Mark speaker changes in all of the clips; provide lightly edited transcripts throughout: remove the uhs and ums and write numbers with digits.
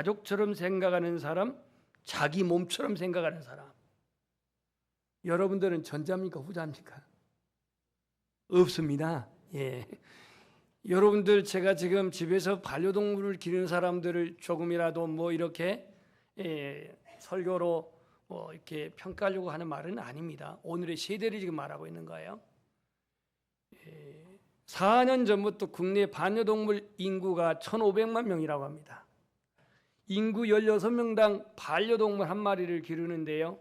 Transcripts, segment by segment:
Speaker 1: 가족처럼 생각하는 사람, 자기 몸처럼 생각하는 사람. 여러분들은 전자입니까, 후자입니까? 없습니다. 예. 여러분들, 제가 지금 집에서 반려동물을 기르는 사람들을 조금이라도 뭐 이렇게 설교로 이렇게 평가하려고 하는 말은 아닙니다. 오늘의 세대를 지금 말하고 있는 거예요. 4년 전부터 국내 반려동물 인구가 1,500만 명이라고 합니다. 인구 16명당 반려동물 한 마리를 기르는데요.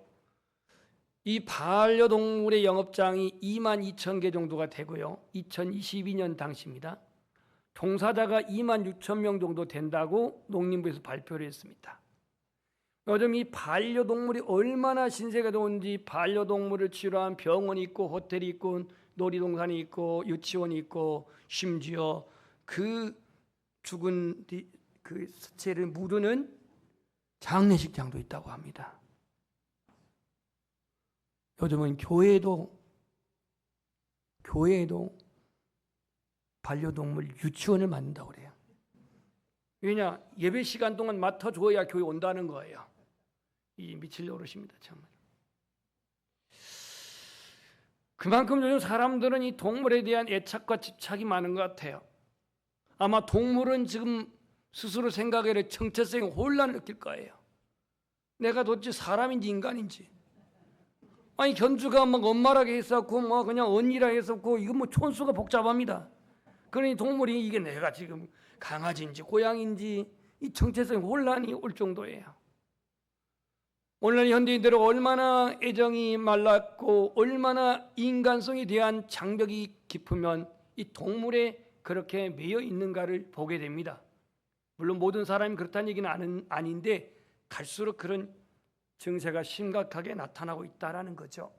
Speaker 1: 이 반려동물의 영업장이 22,000개 정도가 되고요. 2022년 당시입니다. 종사자가 26,000명 정도 된다고 농림부에서 발표를 했습니다. 요즘 이 반려동물이 얼마나 신세가 좋은지, 반려동물을 치료한 병원이 있고 호텔이 있고 놀이동산이 있고 유치원이 있고 심지어 그 죽은 그 스체를 무르는 장례식장도 있다고 합니다. 요즘은 교회에도 반려동물 유치원을 만든다고 그래요. 왜냐? 예배 시간 동안 맡아줘야 교회 온다는 거예요. 이 미칠 노릇입니다, 정말. 그만큼 요즘 사람들은 이 동물에 대한 애착과 집착이 많은 것 같아요. 아마 동물은 지금 스스로 생각에 정체성의 혼란을 느낄 거예요. 내가 도대체 사람인지 인간인지. 아니, 견주가 막 엄마라게 했었고 뭐 그냥 언니라 했었고, 이거 뭐 촌수가 복잡합니다. 그러니 동물이 이게 내가 지금 강아지인지 고양인지 이 정체성의 혼란이 올 정도예요. 오늘 현대인들은 얼마나 애정이 말랐고 얼마나 인간성에 대한 장벽이 깊으면 이 동물에 그렇게 매여 있는가를 보게 됩니다. 물론 모든 사람이 그렇다는 얘기는 아닌데 갈수록 그런 증세가 심각하게 나타나고 있다는 거죠.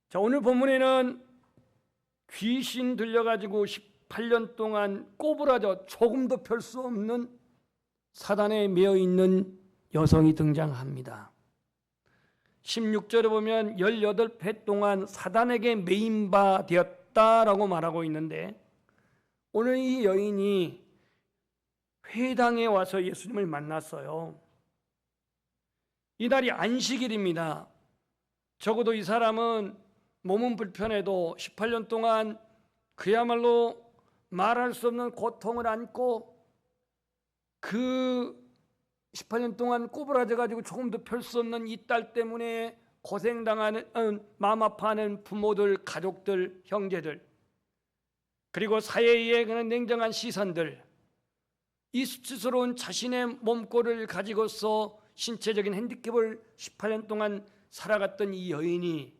Speaker 1: 자, 오늘 본문에는 귀신 들려가지고 18년 동안 꼬부라져 조금도 펼 수 없는 사단에 매여 있는 여성이 등장합니다. 16절에 보면 18회 동안 사단에게 매인 바 되었다라고 말하고 있는데, 오늘 이 여인이 회당에 와서 예수님을 만났어요. 이날이 안식일입니다. 적어도 이 사람은 몸은 불편해도 18년 동안 그야말로 말할 수 없는 고통을 안고 그 18년 동안 꼬부라져가지고 조금도 펼 수 없는 이 딸 때문에 고생당하는, 마음 아파하는 부모들, 가족들, 형제들, 그리고 사회의 그런 냉정한 시선들, 이 수치스러운 자신의 몸꼴을 가지고서 신체적인 핸디캡을 18년 동안 살아갔던 이 여인이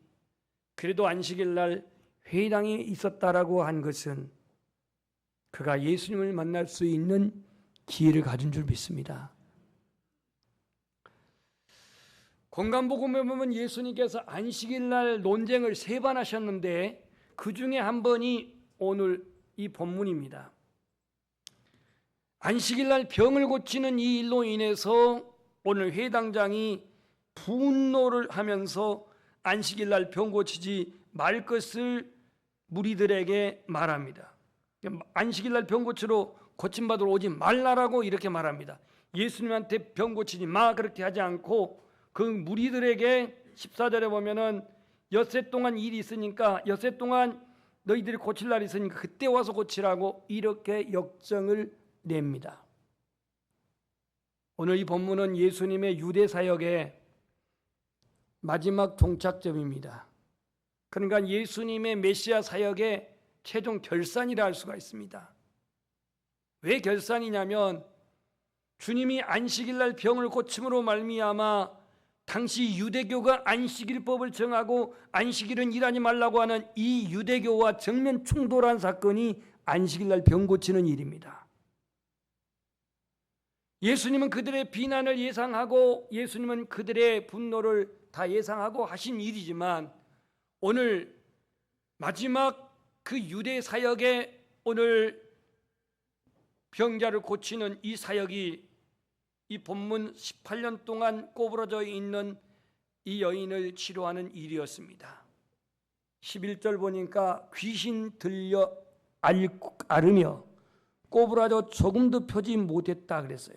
Speaker 1: 그래도 안식일 날 회당에 있었다라고 한 것은 그가 예수님을 만날 수 있는 기회를 가진 줄 믿습니다. 건강복음에 보면 예수님께서 안식일 날 논쟁을 3번 하셨는데 그 중에 한 번이 오늘 이 본문입니다. 안식일 날 병을 고치는 이 일로 인해서 오늘 회당장이 분노를 하면서 안식일 날 병 고치지 말 것을 무리들에게 말합니다. 안식일 날 병 고치러 고침받으러 오지 말라라고 이렇게 말합니다. 예수님한테 병 고치지 마 그렇게 하지 않고 그 무리들에게 14절에 보면은 엿새 동안 일이 있으니까 엿새 동안 너희들이 고칠 날이 있으니까 그때 와서 고치라고 이렇게 역정을 냅니다. 오늘 이 본문은 예수님의 유대 사역의 마지막 종착점입니다. 그러니까 예수님의 메시아 사역의 최종 결산이라 할 수가 있습니다. 왜 결산이냐면 주님이 안식일 날 병을 고침으로 말미암아 당시 유대교가 안식일법을 정하고 안식일은 일하지 말라고 하는 이 유대교와 정면 충돌한 사건이 안식일 날 병 고치는 일입니다. 예수님은 그들의 비난을 예상하고 예수님은 그들의 분노를 다 예상하고 하신 일이지만 오늘 마지막 그 유대 사역에 오늘 병자를 고치는 이 사역이 이 본문 18년 동안 꼬부러져 있는 이 여인을 치료하는 일이었습니다. 11절 보니까 귀신 들려 앓으며 꼬부라져 조금도 펴지 못했다 그랬어요.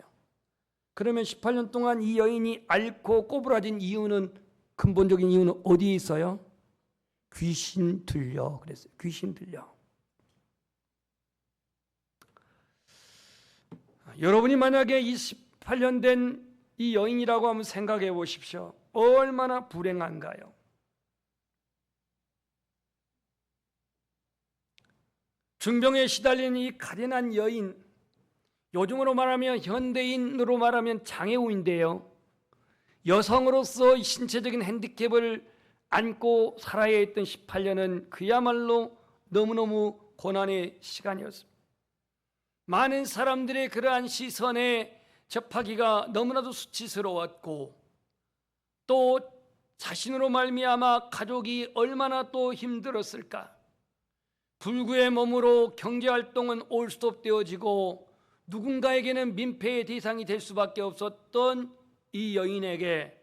Speaker 1: 그러면 18년 동안 이 여인이 앓고 꼬부라진 이유는, 근본적인 이유는 어디에 있어요? 귀신 들려 그랬어요. 귀신 들려. 여러분이 만약에 이 18년 된 이 여인이라고 한번 생각해 보십시오. 얼마나 불행한가요? 중병에 시달린 이 가련한 여인, 요즘으로 말하면 현대인으로 말하면 장애우인데요. 여성으로서 신체적인 핸디캡을 안고 살아야 했던 18년은 그야말로 너무너무 고난의 시간이었습니다. 많은 사람들의 그러한 시선에 접하기가 너무나도 수치스러웠고, 또 자신으로 말미암아 가족이 얼마나 또 힘들었을까. 불구의 몸으로 경제활동은 올스톱 되어지고 누군가에게는 민폐의 대상이 될 수밖에 없었던 이 여인에게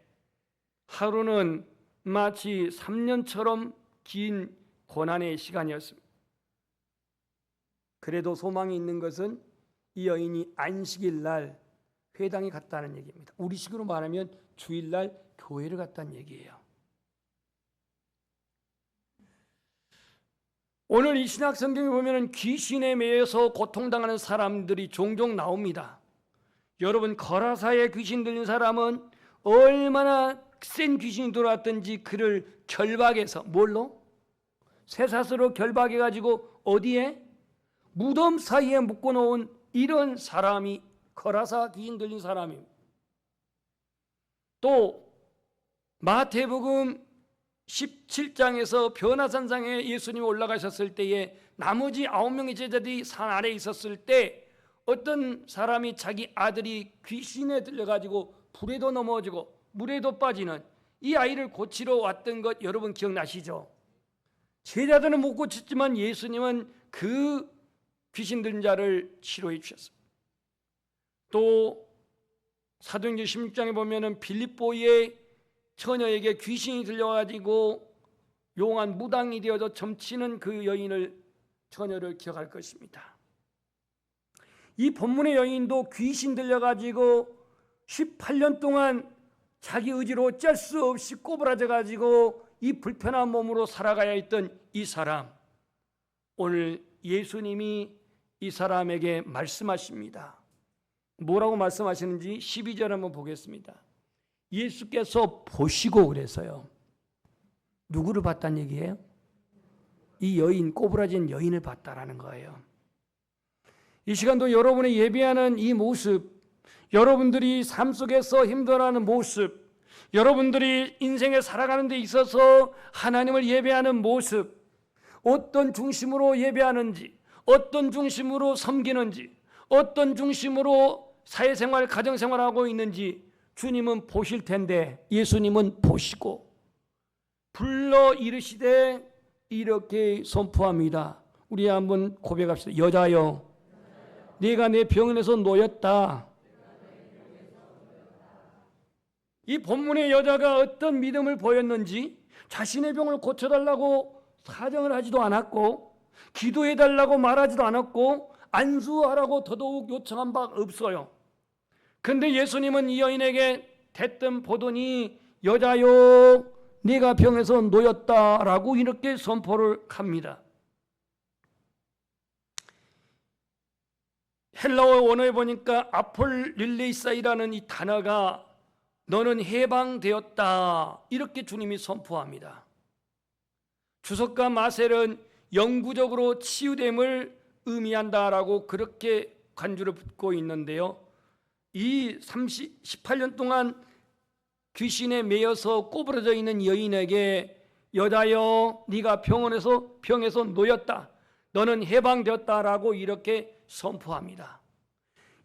Speaker 1: 하루는 마치 3년처럼 긴 고난의 시간이었습니다. 그래도 소망이 있는 것은 이 여인이 안식일 날 회당에 갔다는 얘기입니다. 우리식으로 말하면 주일날 교회를 갔다는 얘기예요. 오늘 이 신약 성경에 보면 귀신에 매여서 고통당하는 사람들이 종종 나옵니다. 여러분, 거라사에 귀신 들린 사람은 얼마나 센 귀신이 들어왔든지 그를 결박해서, 뭘로? 쇠사슬로 결박해가지고 어디에? 무덤 사이에 묶어놓은 이런 사람이 거라사 귀신 들린 사람입니다. 또 마태복음 17장에서 변화산상에 예수님이 올라가셨을 때에 나머지 9명의 제자들이 산 아래에 있었을 때 어떤 사람이 자기 아들이 귀신에 들려가지고 불에도 넘어지고 물에도 빠지는 이 아이를 고치러 왔던 것 여러분 기억나시죠? 제자들은 못 고쳤지만 예수님은 그 귀신 들린 자를 치료해 주셨습니다. 또 사도행전 16장에 보면은 빌립보의 처녀에게 귀신이 들려가지고 용한 무당이 되어서 점치는 그 여인을, 처녀를 기억할 것입니다. 이 본문의 여인도 귀신 들려가지고 18년 동안 자기 의지로 어쩔 수 없이 꼬부라져가지고 이 불편한 몸으로 살아가야 했던 이 사람, 오늘 예수님이 이 사람에게 말씀하십니다. 뭐라고 말씀하시는지 12절 한번 보겠습니다. 예수께서 보시고 그래서요. 누구를 봤다는 얘기예요? 이 여인, 꼬부라진 여인을 봤다라는 거예요. 이 시간도 여러분의 예배하는 이 모습, 여러분들이 삶 속에서 힘들어하는 모습, 여러분들이 인생에 살아가는 데 있어서 하나님을 예배하는 모습, 어떤 중심으로 예배하는지, 어떤 중심으로 섬기는지, 어떤 중심으로 사회생활, 가정생활하고 있는지 주님은 보실 텐데, 예수님은 보시고 불러 이르시되 이렇게 선포합니다. 우리 한번 고백합시다. 여자여, 네가 내 병원에서 놓였다. 이 본문의 여자가 어떤 믿음을 보였는지, 자신의 병을 고쳐달라고 사정을 하지도 않았고, 기도해달라고 말하지도 않았고, 안수하라고 더더욱 요청한 바 없어요. 그런데 예수님은 이 여인에게 대뜸 보더니 여자여, 네가 병에서 놓였다라고 이렇게 선포를 합니다. 헬라어 원어에 보니까 아폴릴레이사이라는 이 단어가 너는 해방되었다, 이렇게 주님이 선포합니다. 주석가 마셀은 영구적으로 치유됨을 의미한다라고 그렇게 간주를 붙고 있는데요. 이 18년 동안 귀신에 매여서 꼬부러져 있는 여인에게 여자여, 네가 병에서 놓였다, 너는 해방되었다라고 이렇게 선포합니다.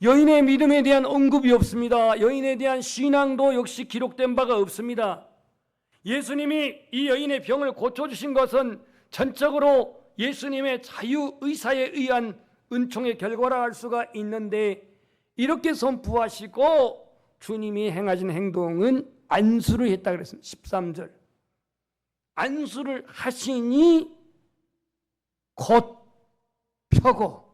Speaker 1: 여인의 믿음에 대한 언급이 없습니다. 여인에 대한 신앙도 역시 기록된 바가 없습니다. 예수님이 이 여인의 병을 고쳐주신 것은 전적으로 예수님의 자유의사에 의한 은총의 결과라 할 수가 있는데, 이렇게 선포하시고 주님이 행하신 행동은 안수를 했다 그랬습니다. 13절. 안수를 하시니 곧 펴고,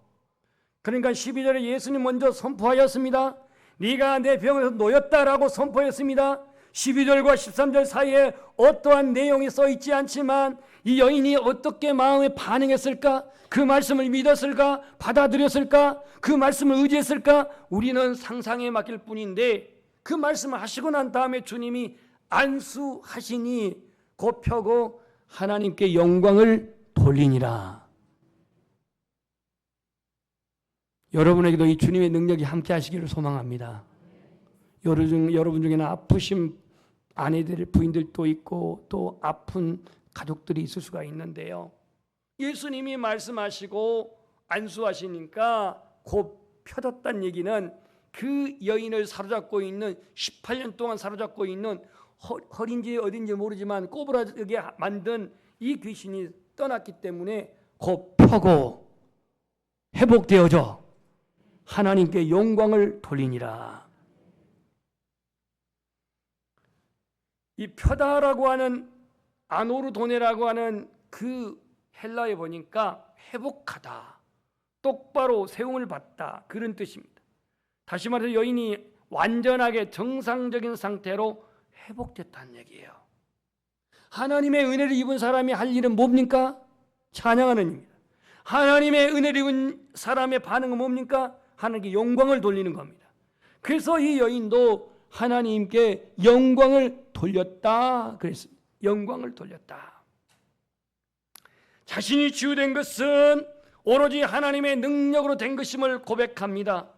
Speaker 1: 그러니까 12절에 예수님 먼저 선포하였습니다. 네가 내 병에서 놓였다라고 선포했습니다. 12절과 13절 사이에 어떠한 내용이 써 있지 않지만 이 여인이 어떻게 마음에 반응했을까? 그 말씀을 믿었을까? 받아들였을까? 그 말씀을 의지했을까? 우리는 상상에 맡길 뿐인데 그 말씀을 하시고 난 다음에 주님이 안수하시니 곧 펴고 하나님께 영광을 돌리니라. 여러분에게도 이 주님의 능력이 함께 하시기를 소망합니다. 여러분 중에는 아프신 아내들, 부인들도 있고 또 아픈 가족들이 있을 수가 있는데요. 예수님이 말씀하시고 안수하시니까 곧 펴졌다는 얘기는 그 여인을 사로잡고 있는 18년 동안 사로잡고 있는 허리인지 어딘지 모르지만 꼬부라지게 만든 이 귀신이 떠났기 때문에 곧 펴고 회복되어져 하나님께 영광을 돌리니라. 이 펴다라고 하는 아노르도네라고 하는 그 헬라에 보니까 회복하다, 똑바로 세움을 받다 그런 뜻입니다. 다시 말해서 여인이 완전하게 정상적인 상태로 회복됐다는 얘기예요. 하나님의 은혜를 입은 사람이 할 일은 뭡니까? 찬양하는 일입니다. 하나님의 은혜를 입은 사람의 반응은 뭡니까? 하나님께 영광을 돌리는 겁니다. 그래서 이 여인도 하나님께 영광을 돌렸다 그랬습니다. 영광을 돌렸다. 자신이 치유된 것은 오로지 하나님의 능력으로 된 것임을 고백합니다.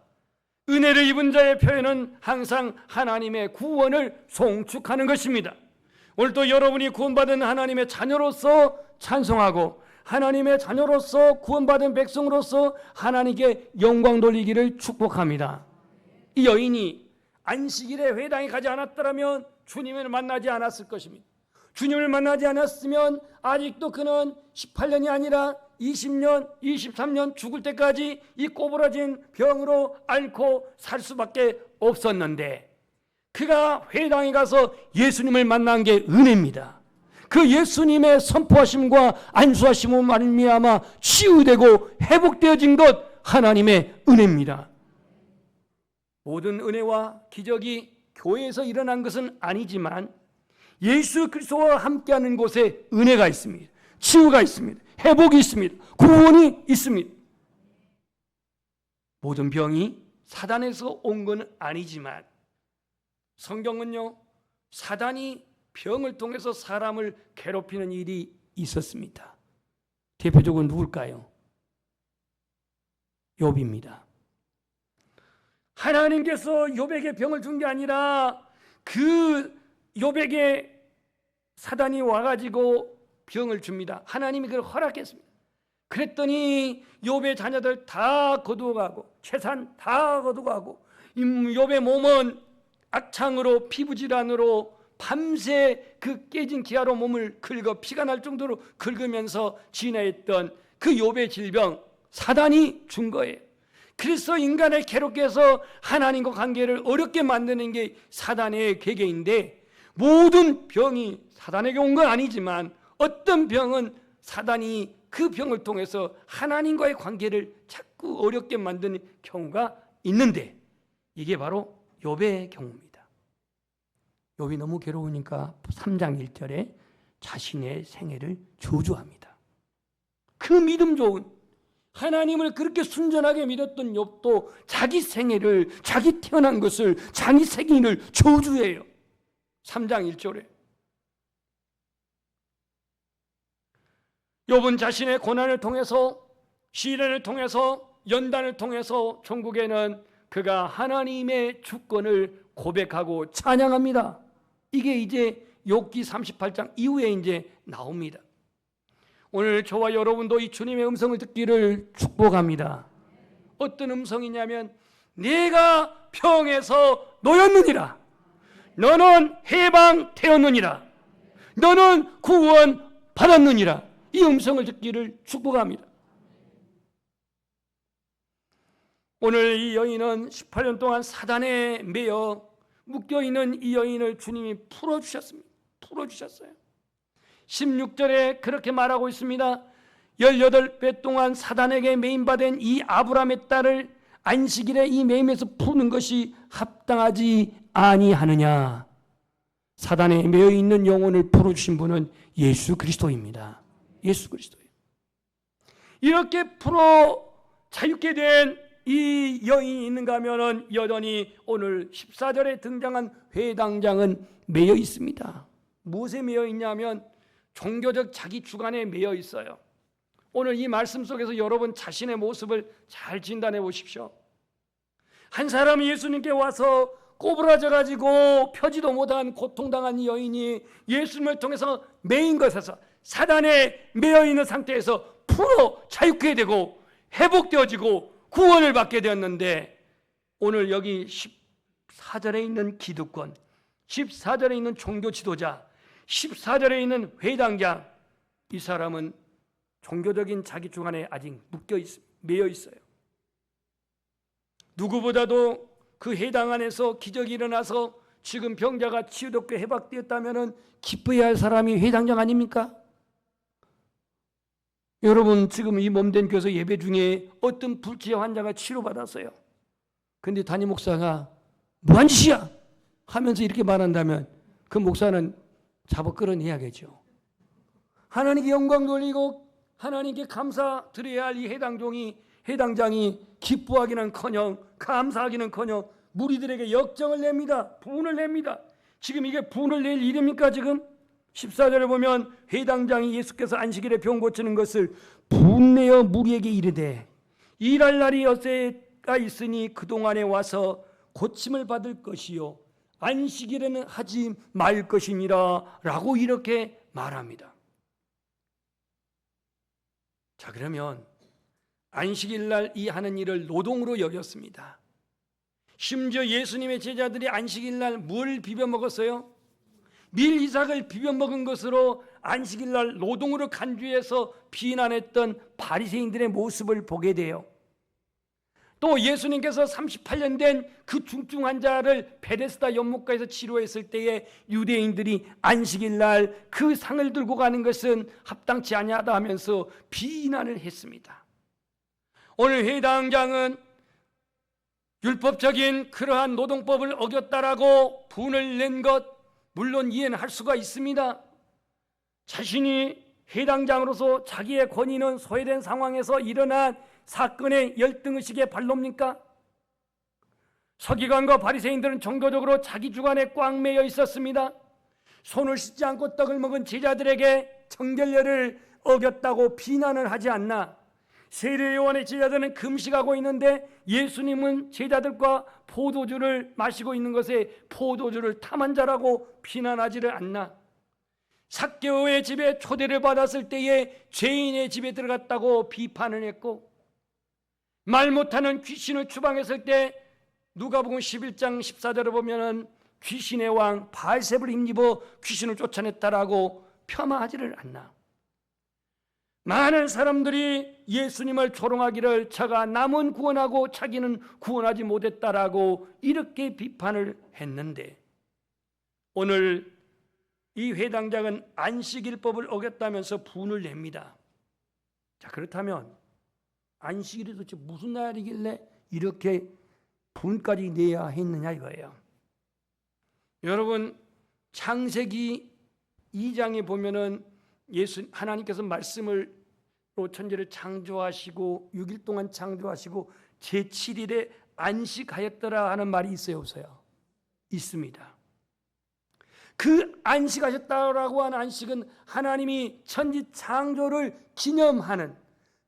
Speaker 1: 은혜를 입은 자의 표현은 항상 하나님의 구원을 송축하는 것입니다. 오늘도 여러분이 구원받은 하나님의 자녀로서 찬송하고 하나님의 자녀로서 구원받은 백성으로서 하나님께 영광 돌리기를 축복합니다. 이 여인이 안식일에 회당에 가지 않았더라면 주님을 만나지 않았을 것입니다. 주님을 만나지 않았으면 아직도 그는 18년이 아니라 20년, 23년 죽을 때까지 이 꼬부라진 병으로 앓고 살 수밖에 없었는데 그가 회당에 가서 예수님을 만난 게 은혜입니다. 그 예수님의 선포하심과 안수하심으로 말미암아 치유되고 회복되어진 것 하나님의 은혜입니다. 모든 은혜와 기적이 교회에서 일어난 것은 아니지만 예수 그리스도와 함께하는 곳에 은혜가 있습니다. 치유가 있습니다. 회복이 있습니다. 구원이 있습니다. 모든 병이 사단에서 온 건 아니지만 성경은요, 사단이 병을 통해서 사람을 괴롭히는 일이 있었습니다. 대표적으로 누굴까요? 욥입니다. 하나님께서 욥에게 병을 준 게 아니라 그 욥에게 사단이 와가지고 병을 줍니다. 하나님이 그걸 허락했습니다. 그랬더니 욥의 자녀들 다 거두어가고 재산 다 거두어가고 욥의 몸은 악창으로 피부질환으로 밤새 그 깨진 기아로 몸을 긁어 피가 날 정도로 긁으면서 지내했던 그 욥의 질병 사단이 준 거예요. 그래서 인간을 괴롭게 해서 하나님과 관계를 어렵게 만드는 게 사단의 계계인데 모든 병이 사단에게 온 건 아니지만 어떤 병은 사단이 그 병을 통해서 하나님과의 관계를 자꾸 어렵게 만드는 경우가 있는데 이게 바로 욥의 경우입니다. 욥이 너무 괴로우니까 3장 1절에 자신의 생애를 저주합니다. 그 믿음 좋은 하나님을 그렇게 순전하게 믿었던 욥도 자기 생애를 자기 태어난 것을 자기 생일을 저주해요. 3장 1절에 욥은 자신의 고난을 통해서 시련을 통해서 연단을 통해서 천국에는 그가 하나님의 주권을 고백하고 찬양합니다. 이게 이제 욥기 38장 이후에 이제 나옵니다. 오늘 저와 여러분도 이 주님의 음성을 듣기를 축복합니다. 어떤 음성이냐면 내가 병에서 놓였느니라. 너는 해방되었느니라. 너는 구원 받았느니라. 이 음성을 듣기를 축복합니다. 오늘 이 여인은 18년 동안 사단에 매여 묶여있는 이 여인을 주님이 풀어주셨습니다. 풀어주셨어요. 16절에 그렇게 말하고 있습니다. 18배 동안 사단에게 매인받은 이 아브라함의 딸을 안식일에 이 매임에서 푸는 것이 합당하지 아니하느냐. 사단에 매여 있는 영혼을 풀어주신 분은 예수 그리스도입니다. 예수 그리스도예요. 이렇게 풀어 자유케 된 이 여인이 있는가 하면은 여전히 오늘 14절에 등장한 회당장은 매여 있습니다. 무엇에 매여 있냐면 종교적 자기 주관에 매여 있어요. 오늘 이 말씀 속에서 여러분 자신의 모습을 잘 진단해 보십시오. 한 사람이 예수님께 와서 꼬부라져 가지고 펴지도 못한 고통당한 이 여인이 예수님을 통해서 매인 것에서 사단에 매여 있는 상태에서 풀어 자유케 되고 회복되어지고 구원을 받게 되었는데, 오늘 여기 14절에 있는 기득권, 14절에 있는 종교 지도자, 14절에 있는 회당장, 이 사람은 종교적인 자기 주관에 아직 매여 있어요. 누구보다도 그 회당 안에서 기적이 일어나서 지금 병자가 치유되고 회복되었다면 기뻐해야 할 사람이 회당장 아닙니까? 여러분, 지금 이 몸된 교회에서 예배 중에 어떤 불치의 환자가 치료받았어요. 그런데 담임 목사가 뭐한 짓이야 하면서 이렇게 말한다면 그 목사는 잡아 끌어내야겠죠. 하나님께 영광 돌리고 하나님께 감사드려야 할 이 회당장이 기뻐하기는커녕 감사하기는커녕 무리들에게 역정을 냅니다. 분을 냅니다. 지금 이게 분을 낼 일입니까? 지금 14절을 보면 회당장이 예수께서 안식일에 병 고치는 것을 분내어 무리에게 이르되 일할 날이 어제가 있으니 그동안에 와서 고침을 받을 것이요 안식일에는 하지 말 것이니라 라고 이렇게 말합니다. 자, 그러면 안식일 날 이 하는 일을 노동으로 여겼습니다. 심지어 예수님의 제자들이 안식일 날 뭘 비벼 먹었어요? 밀이삭을 비벼 먹은 것으로 안식일 날 노동으로 간주해서 비난했던 바리새인들의 모습을 보게 돼요. 또 예수님께서 38년 된 그 중증 환자를 베데스다 연못가에서 치료했을 때에 유대인들이 안식일 날 그 상을 들고 가는 것은 합당치 아니하다 하면서 비난을 했습니다. 오늘 회당장은 율법적인 그러한 노동법을 어겼다라고 분을 낸 것, 물론 이해는 할 수가 있습니다. 자신이 회당장으로서 자기의 권위는 소외된 상황에서 일어난 사건의 열등의식의 발로입니까? 서기관과 바리새인들은 종교적으로 자기 주관에 꽉 매여 있었습니다. 손을 씻지 않고 떡을 먹은 제자들에게 정결례를 어겼다고 비난을 하지 않나? 세례요한의 제자들은 금식하고 있는데 예수님은 제자들과 포도주를 마시고 있는 것에 포도주를 탐한 자라고 비난하지를 않나? 삭개오의 집에 초대를 받았을 때에 죄인의 집에 들어갔다고 비판을 했고, 말 못하는 귀신을 추방했을 때 누가복음 11장 14절을 보면은 귀신의 왕 바알세불을 힘입어 귀신을 쫓아냈다라고 폄하하지를 않나? 많은 사람들이 예수님을 조롱하기를 저가 남은 구원하고 자기는 구원하지 못했다라고 이렇게 비판을 했는데, 오늘 이 회당장은 안식일법을 어겼다면서 분을 냅니다. 자, 그렇다면 안식일이 도대체 무슨 날이길래 이렇게 분까지 내야 했느냐 이거예요. 여러분, 창세기 2장에 보면은 하나님께서 말씀을 천지를 창조하시고 6일 동안 창조하시고 제7일에 안식하였더라 하는 말이 있어요, 없어요? 있습니다. 그 안식하셨다라고 하는 안식은 하나님이 천지 창조를 기념하는,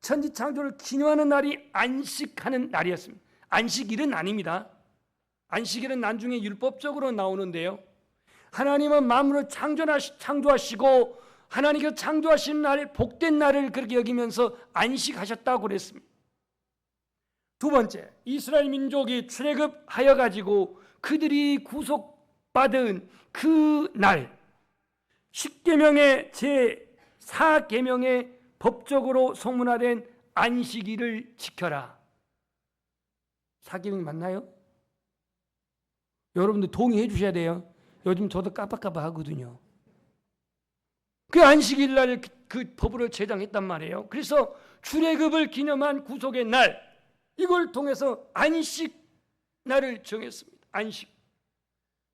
Speaker 1: 천지 창조를 기념하는 날이 안식하는 날이었습니다. 안식일은 아닙니다. 안식일은 나중에 율법적으로 나오는데요, 하나님은 만물을 창조하시고 하나님께서 창조하신 날, 복된 날을 그렇게 여기면서 안식하셨다고 그랬습니다. 두 번째, 이스라엘 민족이 출애굽하여 가지고 그들이 구속받은 그 날, 10계명의 제4계명의 법적으로 소문화된 안식일을 지켜라. 4계명이 맞나요? 여러분들 동의해 주셔야 돼요. 요즘 저도 까박까박 하거든요. 그 안식일 날 그 법으로 제정했단 말이에요. 그래서 출애굽을 기념한 구속의 날, 이걸 통해서 안식 날을 정했습니다. 안식.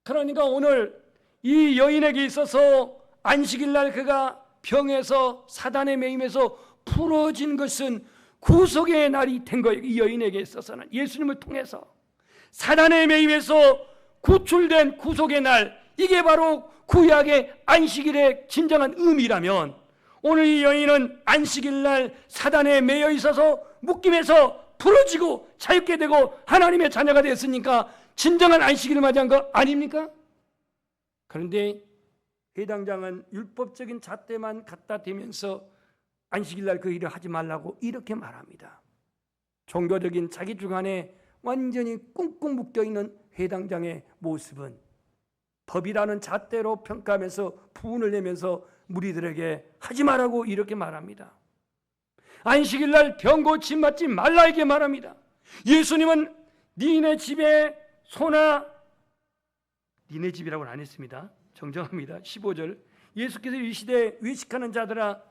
Speaker 1: 그러니까 오늘 이 여인에게 있어서 안식일 날 그가 병에서 사단의 매임에서 풀어진 것은 구속의 날이 된 거예요. 이 여인에게 있어서는 예수님을 통해서 사단의 매임에서 구출된 구속의 날, 이게 바로 구약의 안식일의 진정한 의미라면 오늘 이 여인은 안식일 날 사단에 매여 있어서 묶임에서 풀어지고 자유케 되고 하나님의 자녀가 됐으니까 진정한 안식일을 맞이한 거 아닙니까? 그런데 해당장은 율법적인 잣대만 갖다 대면서 안식일 날 그 일을 하지 말라고 이렇게 말합니다. 종교적인 자기 주관에 완전히 꽁꽁 묶여있는 해당장의 모습은 법이라는 잣대로 평가하면서 부분을 내면서 무리들에게 하지 말라고 이렇게 말합니다. 안식일 날 병 고침 맞지 말라 이렇게 말합니다. 예수님은 니네 집에 소나, 니네 집이라고는 안 했습니다. 정정합니다. 15절 예수께서 이르시되 외식하는 자들아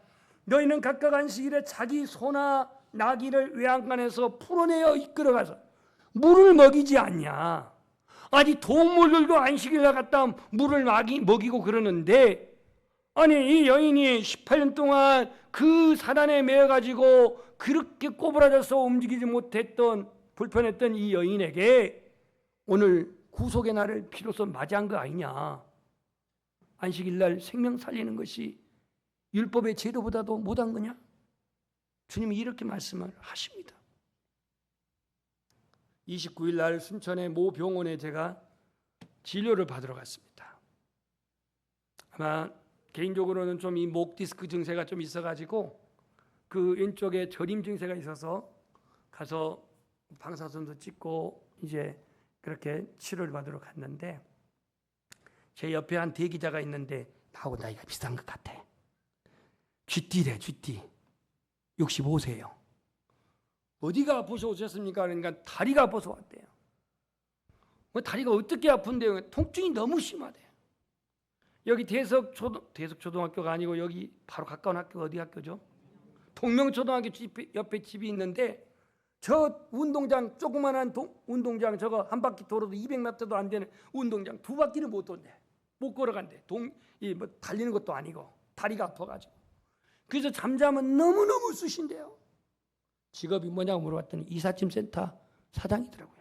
Speaker 1: 너희는 각각 안식일에 자기 소나 나귀를 외양간에서 풀어내어 이끌어가서 물을 먹이지 않냐. 아니 동물들도 안식일 날 갔다 물을 먹이고 그러는데, 아니 이 여인이 18년 동안 그 사단에 매여가지고 그렇게 꼬부라져서 움직이지 못했던 불편했던 이 여인에게 오늘 구속의 날을 비로소 맞이한 거 아니냐. 안식일 날 생명 살리는 것이 율법의 제도보다도 못한 거냐? 주님이 이렇게 말씀을 하십니다. 29일 날 순천의 모 병원에 제가 진료를 받으러 갔습니다. 아마 개인적으로는 좀 이 목 디스크 증세가 좀 있어가지고 그 왼쪽에 저림 증세가 있어서 가서 방사선도 찍고 이제 그렇게 치료를 받으러 갔는데, 제 옆에 한 대기자가 있는데 나하고 나이가 비슷한 것 같아. 쥐띠래, 쥐띠. 65세예요. 어디가 아파서 오셨습니까? 그러니까 다리가 아파서 왔대요. 다리가 어떻게 아픈데요? 통증이 너무 심하대요. 여기 대석초등학교가 아니고 여기 바로 가까운 학교가 어디 학교죠? 동명초등학교 옆에 집이 있는데 저 운동장, 조그만한 운동장, 저거 한 바퀴 돌아도 200m도 안 되는 운동장 두 바퀴를 못 돈대. 못 걸어간대. 뭐 달리는 것도 아니고 다리가 아파가지고. 그래서 잠자면 너무너무 쑤신대요. 직업이 뭐냐고 물어봤더니 이삿짐센터 사장이더라고요.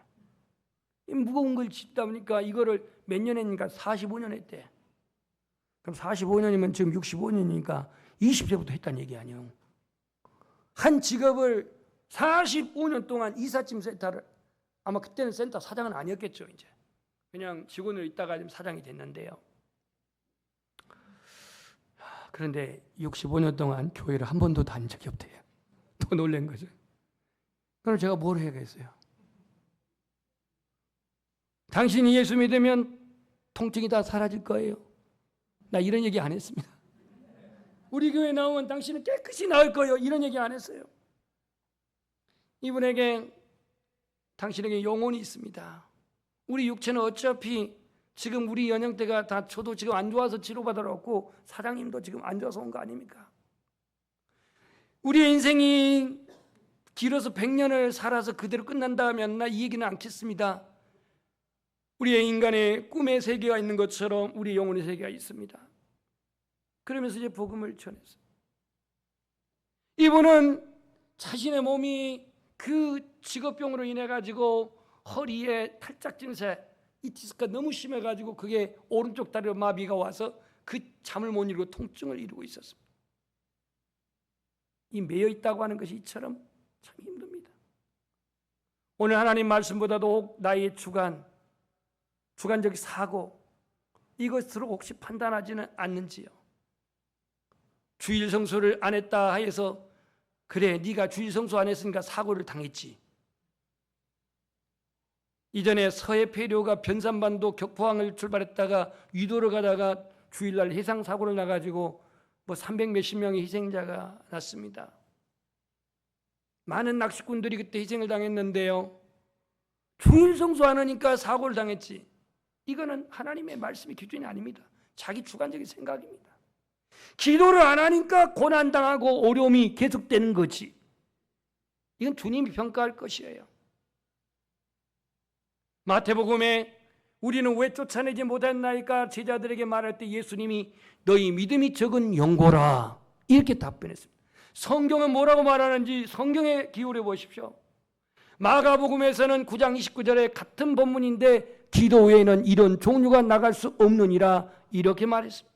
Speaker 1: 무거운 걸 짓다 보니까 이거를 몇 년 했니까 45년 했대. 그럼 45년이면 지금 65년이니까 20세부터 했다는 얘기 아니에요. 한 직업을 45년 동안 이삿짐센터를, 아마 그때는 센터 사장은 아니었겠죠. 이제 그냥 직원으로 있다가 지금 사장이 됐는데요. 그런데 65년 동안 교회를 한 번도 다닌 적이 없대요. 더 놀란 거죠. 그럼 제가 뭘 해야겠어요? 당신이 예수 믿으면 통증이 다 사라질 거예요. 나 이런 얘기 안 했습니다. 우리 교회 나오면 당신은 깨끗이 나을 거예요. 이런 얘기 안 했어요. 이분에게, 당신에게 영혼이 있습니다. 우리 육체는 어차피 지금 우리 연령대가 다 저도 지금 안 좋아서 치료받으러 왔고 사장님도 지금 안 좋아서 온 거 아닙니까? 우리의 인생이 길어서 100년을 살아서 그대로 끝난다면 나 이 얘기는 않겠습니다. 우리의 인간의 꿈의 세계가 있는 것처럼 우리 영혼의 세계가 있습니다. 그러면서 이제 복음을 전했어요. 이분은 자신의 몸이 그 직업병으로 인해 가지고 허리에 탈짝 증세, 이 디스크가 너무 심해 가지고 그게 오른쪽 다리로 마비가 와서 그 잠을 못 이루고 통증을 이루고 있었습니다. 이 매여 있다고 하는 것이 이처럼 참 힘듭니다. 오늘 하나님 말씀보다도 나의 주관적 사고, 이것으로 혹시 판단하지는 않는지요? 주일 성수를 안 했다 해서 그래 네가 주일 성수 안 했으니까 사고를 당했지. 이전에 서해 폐료가 변산반도 격포항을 출발했다가 위도를 가다가 주일날 해상 사고를 나가지고 300 몇십 명의 희생자가 났습니다. 많은 낚시꾼들이 그때 희생을 당했는데요. 주일 성수 안 하니까 사고를 당했지. 이거는 하나님의 말씀의 기준이 아닙니다. 자기 주관적인 생각입니다. 기도를 안 하니까 고난당하고 어려움이 계속되는 거지. 이건 주님이 평가할 것이에요. 마태복음에 우리는 왜 쫓아내지 못했나이까 제자들에게 말할 때 예수님이 너희 믿음이 적은 영고라 이렇게 답변했습니다. 성경은 뭐라고 말하는지 성경에 기울여 보십시오. 마가복음에서는 9장 29절에 같은 본문인데 기도 외에는 이런 종류가 나갈 수 없느니라 이렇게 말했습니다.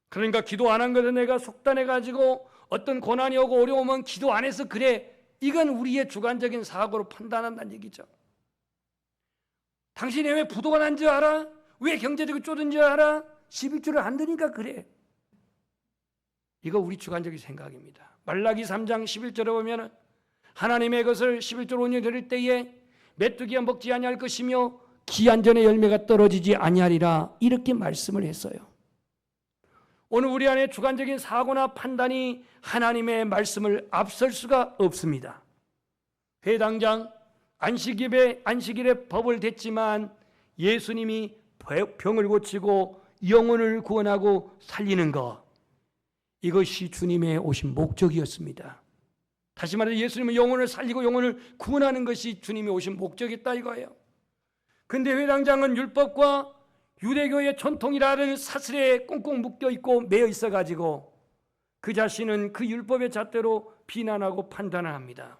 Speaker 1: 그러니까 기도 안 한 것에 내가 속단해가지고 어떤 고난이 오고 어려우면 기도 안 해서 그래, 이건 우리의 주관적인 사고로 판단한다는 얘기죠. 당신이 왜 부도가 난 줄 알아? 왜 경제적으로 쪼든 줄 알아? 11조를 안 드니까 그래. 이거 우리 주관적인 생각입니다. 말라기 3장 11절에 보면 하나님의 것을 11조로 온전히 드릴 때에 메뚜기가 먹지 아니할 것이며 기한 전에 열매가 떨어지지 아니하리라 이렇게 말씀을 했어요. 오늘 우리 안에 주관적인 사고나 판단이 하나님의 말씀을 앞설 수가 없습니다. 회당장 안식일에 법을 댔지만 예수님이 병을 고치고 영혼을 구원하고 살리는 것, 이것이 주님의 오신 목적이었습니다. 다시 말해 예수님은 영혼을 살리고 영혼을 구원하는 것이 주님이 오신 목적이었다 이거예요. 근데 회당장은 율법과 유대교의 전통이라는 사슬에 꽁꽁 묶여 있고 매여 있어 가지고 그 자신은 그 율법의 잣대로 비난하고 판단을 합니다.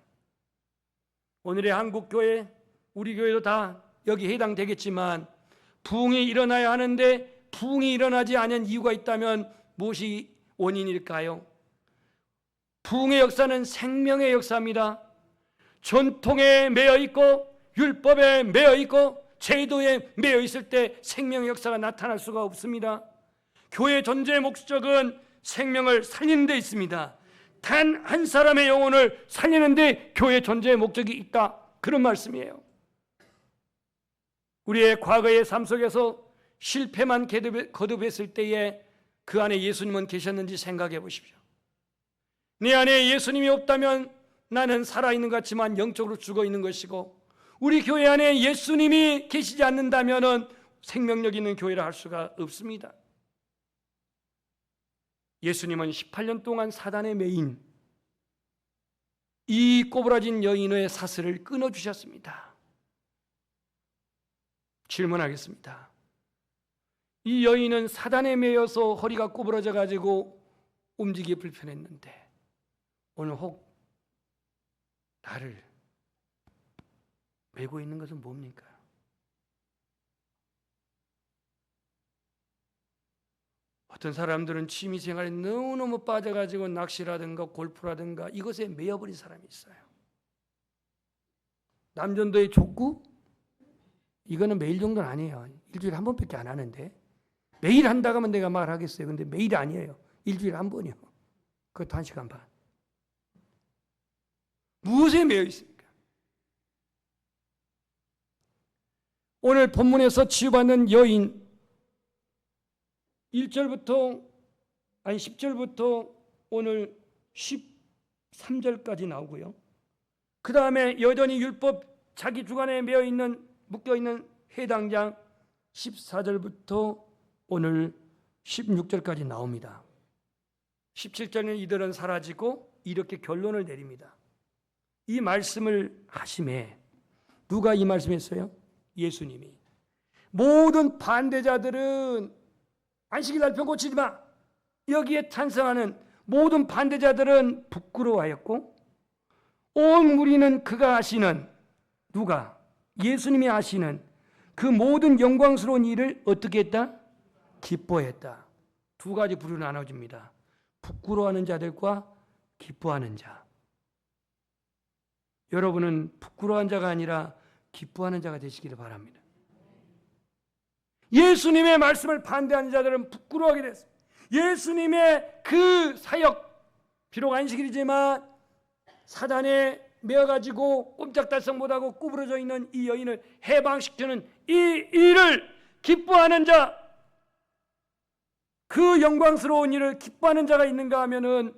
Speaker 1: 오늘의 한국교회, 우리 교회도 다 여기 해당되겠지만 부흥이 일어나야 하는데 부흥이 일어나지 않은 이유가 있다면 무엇이 원인일까요? 부흥의 역사는 생명의 역사입니다. 전통에 매여 있고 율법에 매여 있고 제도에 매여 있을 때 생명의 역사가 나타날 수가 없습니다. 교회 존재의 목적은 생명을 살리는 데 있습니다. 단 한 사람의 영혼을 살리는 데 교회 존재의 목적이 있다, 그런 말씀이에요. 우리의 과거의 삶 속에서 실패만 거듭했을 때에 그 안에 예수님은 계셨는지 생각해 보십시오. 내 안에 예수님이 없다면 나는 살아있는 것 같지만 영적으로 죽어있는 것이고, 우리 교회 안에 예수님이 계시지 않는다면 생명력 있는 교회를 할 수가 없습니다. 예수님은 18년 동안 사단의 매인 이 꼬부라진 여인의 사슬을 끊어주셨습니다. 질문하겠습니다. 이 여인은 사단에 매여서 허리가 꼬부라져 가지고 움직이기 불편했는데 오늘 혹 나를 매고 있는 것은 뭡니까? 어떤 사람들은 취미생활에 너무너무 빠져가지고 낚시라든가 골프라든가 이것에 매여버린 사람이 있어요. 남전도의 족구? 이거는 매일 정도는 아니에요. 일주일에 한 번밖에 안 하는데, 매일 한다고 하면 내가 말하겠어요. 근데 매일 아니에요. 일주일에 한 번이요. 그것도 1시간 반. 무엇에 매여 있습니까? 오늘 본문에서 치유받는 여인 10절부터 오늘 13절까지 나오고요. 그 다음에 여전히 율법 자기 주관에 묶여있는 회당장 14절부터 오늘 16절까지 나옵니다. 17절은 이들은 사라지고 이렇게 결론을 내립니다. 이 말씀을 하심에 누가 이 말씀했어요? 예수님이. 모든 반대자들은 안식일 날 병 고치지 마, 여기에 찬성하는 모든 반대자들은 부끄러워하였고, 온 무리는 그가 하시는, 누가? 예수님이 하시는 그 모든 영광스러운 일을 어떻게 했다? 기뻐했다. 두 가지 부류로 나눠집니다. 부끄러워하는 자들과 기뻐하는 자. 여러분은 부끄러워한 자가 아니라 기뻐하는 자가 되시기를 바랍니다. 예수님의 말씀을 반대하는 자들은 부끄러워하게 됐어요. 예수님의 그 사역, 비록 안식일이지만 사단에 매어가지고 꼼짝달싹 못하고 구부러져 있는 이 여인을 해방시키는 이 일을 기뻐하는 자, 그 영광스러운 일을 기뻐하는 자가 있는가 하면은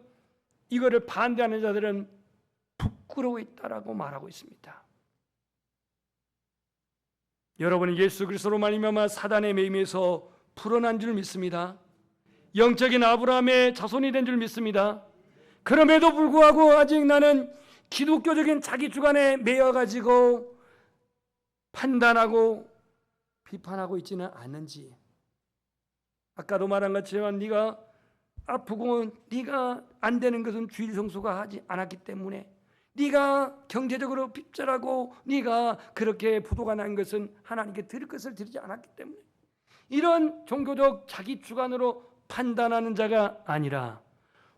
Speaker 1: 이거를 반대하는 자들은 부끄러워했다라고 말하고 있습니다. 여러분은 예수 그리스도로 말미암아 사단의 매임에서 풀어난 줄 믿습니다. 영적인 아브라함의 자손이 된 줄 믿습니다. 그럼에도 불구하고 아직 나는 기독교적인 자기 주관에 매여가지고 판단하고 비판하고 있지는 않는지. 아까도 말한 것처럼 네가 아프고 네가 안 되는 것은 주일 성수가 하지 않았기 때문에, 네가 경제적으로 핍절하고 네가 그렇게 부도가 난 것은 하나님께 드릴 것을 드리지 않았기 때문에, 이런 종교적 자기 주관으로 판단하는 자가 아니라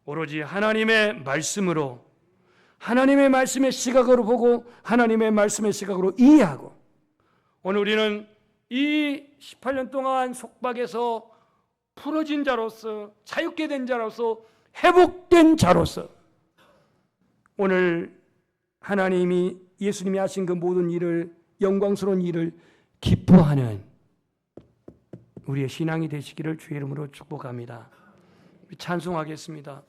Speaker 1: 오로지 하나님의 말씀으로, 하나님의 말씀의 시각으로 보고 하나님의 말씀의 시각으로 이해하고, 오늘 우리는 이 18년 동안 속박에서 풀어진 자로서, 자유케 된 자로서, 회복된 자로서 오늘 하나님이, 예수님이 하신 그 모든 일을, 영광스러운 일을 기뻐하는 우리의 신앙이 되시기를 주의 이름으로 축복합니다. 찬송하겠습니다.